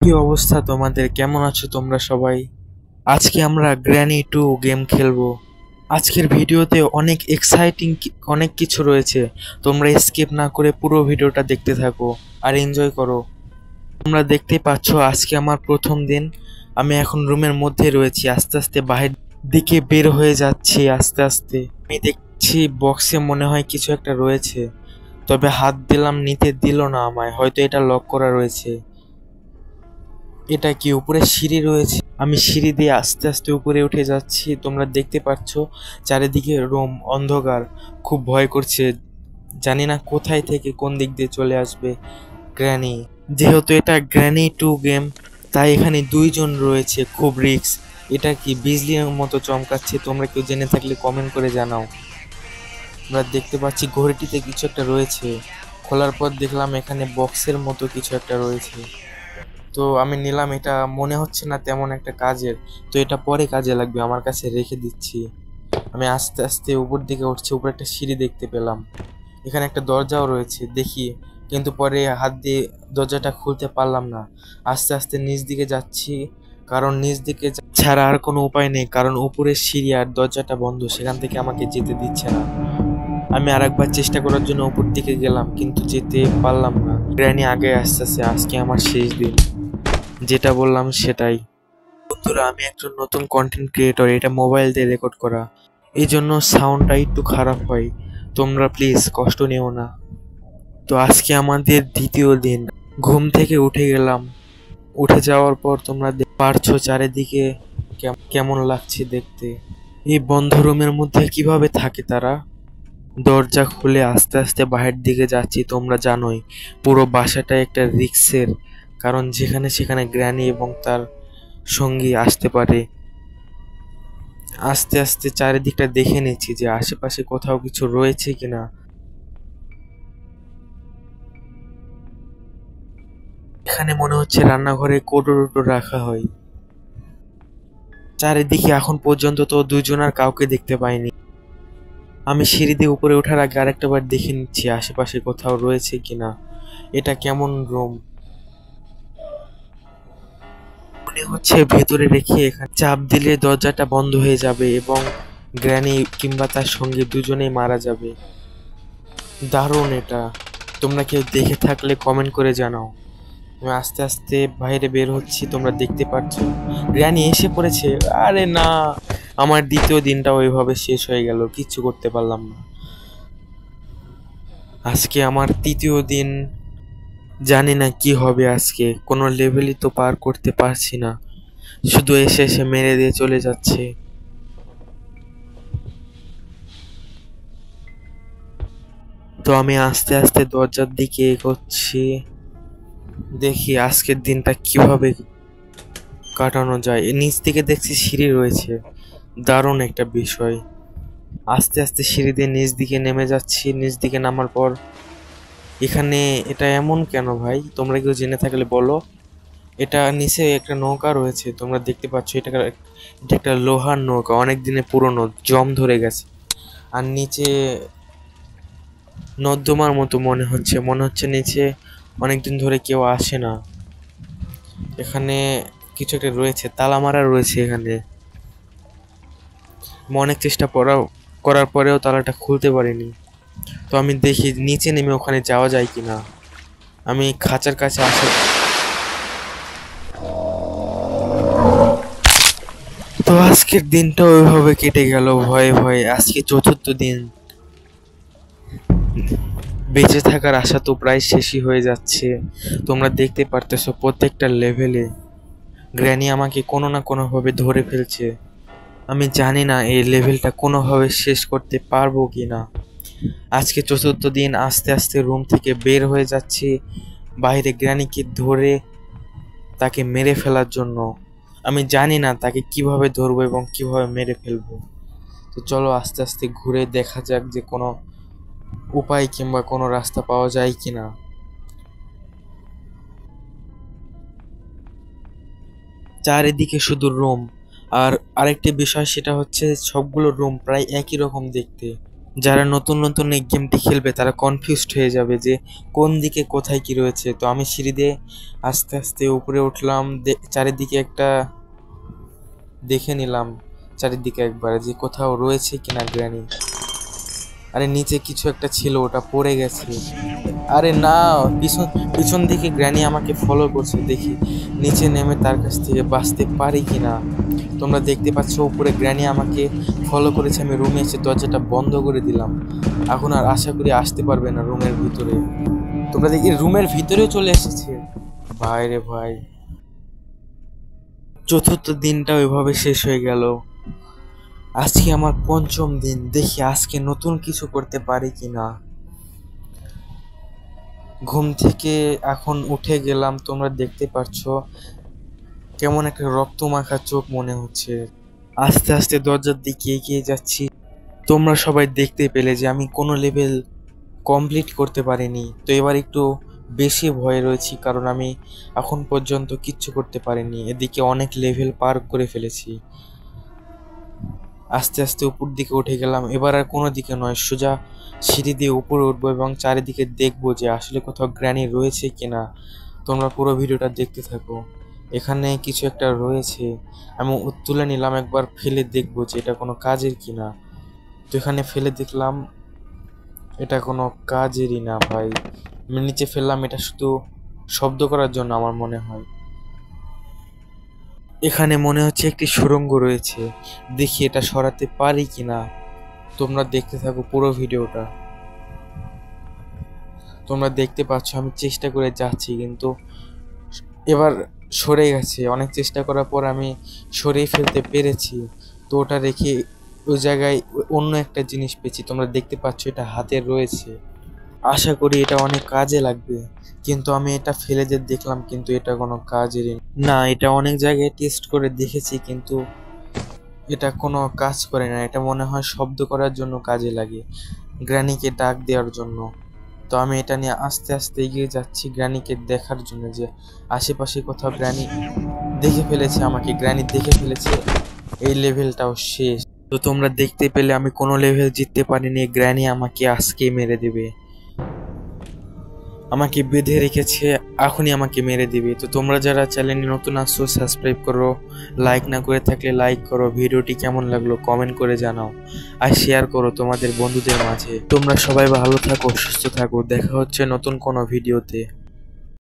কি অবস্থা তোমাদের? কেমন আছো তোমরা সবাই? আজকে আমরা গ্র্যানি 2 গেম খেলবো। আজকের ভিডিওতে অনেক এক্সাইটিং অনেক কিছু রয়েছে। তোমরা স্কিপ না করে পুরো ভিডিওটা দেখতে থাকো আর এনজয় করো। তোমরা দেখতেই পাচ্ছ আজকে আমার প্রথম দিন। আমি এখন রুমের মধ্যে রয়েছি, আস্তে আস্তে বাহির দিকে বের হয়ে যাচ্ছি আস্তে আস্তে। আমি দেখছি বক্সে মনে হয় কিছু একটা রয়েছে, তবে হাত দিলাম, নিতে দিল না আমায়, হয়তো এটা লক করা রয়েছে। এটা কি উপরে সিঁড়ি রয়েছে? আমি সিঁড়ি দিয়ে আস্তে আস্তে উপরে উঠে যাচ্ছি। তোমরা দেখতে পাচ্ছ চারিদিকে রুম অন্ধকার, খুব ভয় করছে। জানি না কোথায় থেকে কোন দিক দিয়ে চলে আসবে গ্র্যানি। যেহেতু এটা গ্র্যানি 2 গেম, তাই এখানে দুইজন রয়েছে, খুব রিস্ক। এটা কি বিজলির মতো চমকাচ্ছে? তোমরা কেউ জেনে থাকলে কমেন্ট করে জানাও। আমরা দেখতে পাচ্ছি ঘড়িটিতে কিছু একটা রয়েছে। খোলার পর দেখলাম এখানে বক্সের মতো কিছু একটা রয়েছে। তো আমি নিলাম, এটা মনে হচ্ছে না তেমন একটা কাজের, তো এটা পরে কাজে লাগবে, আমার কাছে রেখে দিচ্ছি। আমি আস্তে আস্তে উপর দিকে উঠছি, উপরে একটা সিঁড়ি দেখতে পেলাম। এখানে একটা দরজাও রয়েছে দেখি, কিন্তু পরে হাত দিয়ে দরজাটা খুলতে পারলাম না। আস্তে আস্তে নিচ দিকে যাচ্ছি, কারণ নিচ দিকে ছাড়া আর কোনো উপায় নেই, কারণ উপরের সিঁড়ি আর দরজাটা বন্ধ, সেখান থেকে আমাকে যেতে দিচ্ছে না। আমি আরেকবার চেষ্টা করার জন্য উপর দিকে গেলাম, কিন্তু যেতে পারলাম না। গ্র্যানি আগে আসতেছে। আজকে আমার শেষ দিন, যেটা বললাম সেটাই। বন্ধুরা, আমি একজন নতুন কন্টেন্ট ক্রিয়েটর, এটা মোবাইল দিয়ে রেকর্ড করা, এই জন্য সাউন্ডটা একটু খারাপ হয়, তোমরা প্লিজ কষ্ট নিও না। তো আজকে আমাদের দ্বিতীয় দিন। ঘুম থেকে উঠে গেলাম। উঠে যাওয়ার পর তোমরা পারছো চারিদিকে কেমন লাগছে দেখতে। এই বন্ধ রুমের মধ্যে কিভাবে থাকে তারা? দরজা খুলে আস্তে আস্তে বাহির দিকে যাচ্ছি। তোমরা জানোই পুরো বাসাটা একটা রিস্কের, কারণ যেখানে সেখানে গ্র্যানি এবং তার সঙ্গী আসতে পারে। আস্তে আস্তে চারিদিকটা দেখে নিচ্ছি যে আশেপাশে কোথাও কিছু রয়েছে কিনা। এখানে মনে হচ্ছে রান্নাঘরে কোটো রাখা হয়। চারিদিকে এখন পর্যন্ত তো দুজনের কাউকে দেখতে পাইনি। আমি সিঁড়ি দিয়ে উপরে ওঠার আগে আরেকটা বার দেখে নিচ্ছি আশেপাশে কোথাও রয়েছে কিনা। এটা কেমন রুম? মনে হচ্ছে ভেতরে রেখে এখানে চাপ দিলে দরজাটা বন্ধ হয়ে যাবে এবং গ্র্যানি কিংবা তার সঙ্গে দুজনেই মারা যাবে। দারুণ এটা। তোমরা কেউ দেখে থাকলে কমেন্ট করে জানাও। আমি আস্তে আস্তে বাইরে বের হচ্ছি, তোমরা দেখতে পাচ্ছ গ্র্যানি এসে পড়েছে। আরে না, আমার দ্বিতীয় দিনটা ওইভাবে শেষ হয়ে গেল, কিচ্ছু করতে পারলাম না। আজকে আমার তৃতীয় দিন। জানি না কি হবে আজকে, কোনো লেভেলই তো পার করতে পারছি না, শুধু এসে এসে মেরে দিয়ে চলে যাচ্ছে। তো আমি আস্তে আস্তে দরজার দিকে এগোচ্ছি, দেখি আজকের দিনটা কিভাবে কাটানো যায়। নিচ থেকে দেখছি সিঁড়ি রয়েছে, দারুণ একটা বিষয়। আস্তে আস্তে সিঁড়ি দিয়ে নিচ দিকে নেমে যাচ্ছি। নিচ দিকে নামার পর এখানে এটা এমন কেন ভাই? তোমরা কেউ জেনে থাকলে বলো। এটা নিচে একটা নৌকা রয়েছে, তোমরা দেখতে পাচ্ছ। এটা একটা লোহার নৌকা, অনেক দিনের পুরনো, জং ধরে গেছে। আর নিচে নর্দমার মতো মনে হচ্ছে নিচে অনেকদিন ধরে কেউ আসে না। এখানে কিছু একটা রয়েছে, তালা মারা রয়েছে এখানে। আমি অনেক চেষ্টা করার পরেও তালাটা খুলতে পারিনি। তো আমি দেখি নিচে নেমে ওখানে যাওয়া যায় কিনা। আমি খাঁচার কাছে আসি। তো আজকের দিনটা ওইভাবে কেটে গেল ভয়ে ভয়ে। আজকে চতুর্থ দিন। বেঁচে থাকার আশা তো প্রায় শেষই হয়ে যাচ্ছে। তোমরা দেখতে পারতেছো প্রত্যেকটা লেভেলে গ্র্যানি আমাকে কোনো না কোনোভাবে ধরে ফেলছে। আমি জানি না এই লেভেলটা কোনোভাবে শেষ করতে পারবো কি না। আজকে চতুর্থ দিন। আস্তে আস্তে রুম থেকে বের হয়ে যাচ্ছি বাইরে গ্র্যানিকে ধরে তাকে মেরে ফেলার জন্য। আমি জানি না তাকে কিভাবে ধরবো এবং কিভাবে মেরে ফেলবো। তো চলো আস্তে আস্তে ঘুরে দেখা যাক যে কোনো উপায় কিংবা কোনো রাস্তা পাওয়া যায় কিনা। চারিদিকে শুধু রুম। আর আরেকটি বিষয়, সেটা হচ্ছে সবগুলো রুম প্রায় একই রকম দেখতে। যারা নতুন নতুন এই গেমটি খেলবে তারা কনফিউজড হয়ে যাবে যে কোন দিকে কোথায় কি রয়েছে। তো আমি সিঁড়ি দিয়ে আস্তে আস্তে উপরে উঠলাম, চারিদিকে একটা দেখে নিলাম, চারিদিকে একবার যে কোথাও রয়েছে কিনা গ্র্যানি। আরে নিচে কিছু একটা ছিল, ওটা পড়ে গেছে। আরে না, পিছন পিছন দিকে গ্র্যানি আমাকে ফলো করছে। দেখি নিচে নেমে তার কাছ থেকে বাঁচতে পারি কিনা। তোমরা দেখতে পাচ্ছ উপরে গ্র্যানি আমাকে ফলো করেছে। আমি রুমে এসে দরজাটা বন্ধ করে দিলাম। এখন আর আশা করি আসতে পারবে না রুমের ভিতরে। তোমরা দেখি রুমের ভিতরেও চলে এসেছে। ভাই রে ভাই, চতুর্থ দিনটা ওইভাবে শেষ হয়ে গেল। আজকে আমার পঞ্চম দিন। দেখি আজকে নতুন কিছু করতে পারি কিনা। ঘুম থেকে এখন উঠে গেলাম, তোমরা দেখতে পাচ্ছ কেমন একটা রক্ত মাখা চোখ মনে হচ্ছে। আস্তে আস্তে দরজার দিকে এগিয়ে যাচ্ছি। তোমরা সবাই দেখতে পেলে যে আমি কোনো লেভেল কমপ্লিট করতে পারিনি। তো এবার একটু বেশি ভয়ে রয়েছি, কারণ আমি এখন পর্যন্ত কিচ্ছু করতে পারিনি। এদিকে অনেক লেভেল পার করে ফেলেছি। আস্তে আস্তে উপর দিকে উঠে গেলাম। এবার আর কোনো দিকে নয়, সোজা সিঁড়ি দিয়ে উপরে উঠবো এবং চারিদিকে দেখবো যে আসলে কোথাও গ্র্যানি রয়েছে কিনা। তোমরা পুরো ভিডিওটা দেখতে থাকো। এখানে কিছু একটা রয়েছে, আমি তুলে নিলাম, একবার ফেলে দেখবো যে এটা কোনো কাজের কিনা। তো এখানে ফেলে দেখলাম এটা কোনো কাজেরই না ভাই। আমি নিচে ফেললাম, এটা শুধু শব্দ করার জন্য আমার মনে হয়। এখানে মনে হচ্ছে একটি সুড়ঙ্গ রয়েছে, দেখি এটা সরাতে পারি কিনা। তোমরা দেখতে থাকো পুরো ভিডিওটা। তোমরা দেখতে পাচ্ছ আমি চেষ্টা করে যাচ্ছি, কিন্তু এবার সরে গেছে। অনেক চেষ্টা করার পর আমি সরিয়ে ফেলতে পেরেছি। তো ওটা রেখে ওই জায়গায় অন্য একটা জিনিস পেয়েছি। তোমরা দেখতে পাচ্ছ এটা হাতের রয়েছে। আশা করি এটা অনেক কাজে লাগবে। কিন্তু আমি এটা ফেলে যে দেখলাম, কিন্তু এটা কোনো কাজেরই না। এটা অনেক জায়গায় টেস্ট করে দেখেছি, কিন্তু এটা কোনো কাজ করে না। এটা মনে হয় শব্দ করার জন্য কাজে লাগে, গ্র্যানিকে ডাক দেওয়ার জন্য। তো আমি এটা নিয়ে আস্তে আস্তে এগিয়ে যাচ্ছি গ্র্যানিকে দেখার জন্য যে আশেপাশে কোথাও গ্র্যানি দেখে ফেলেছে আমাকে। গ্র্যানি দেখে ফেলেছে, এই লেভেলটাও শেষ। তো তোমরা দেখতে পেলে আমি কোনো লেভেল জিততে পারিনি। গ্র্যানি আমাকে আজকেই মেরে দেবে, আমাকে বেঁধে রেখেছে, এখনই আমাকে মেরে দিবে। তো তোমরা যারা চ্যানেলে নতুন আসছো সাবস্ক্রাইব করো, লাইক না করে থাকলে লাইক করো, ভিডিওটি কেমন লাগলো কমেন্ট করে জানাও, আর শেয়ার করো তোমাদের বন্ধুদের মাঝে। তোমরা সবাই ভালো থাকো, সুস্থ থাকো, দেখা হচ্ছে নতুন কোনো ভিডিওতে।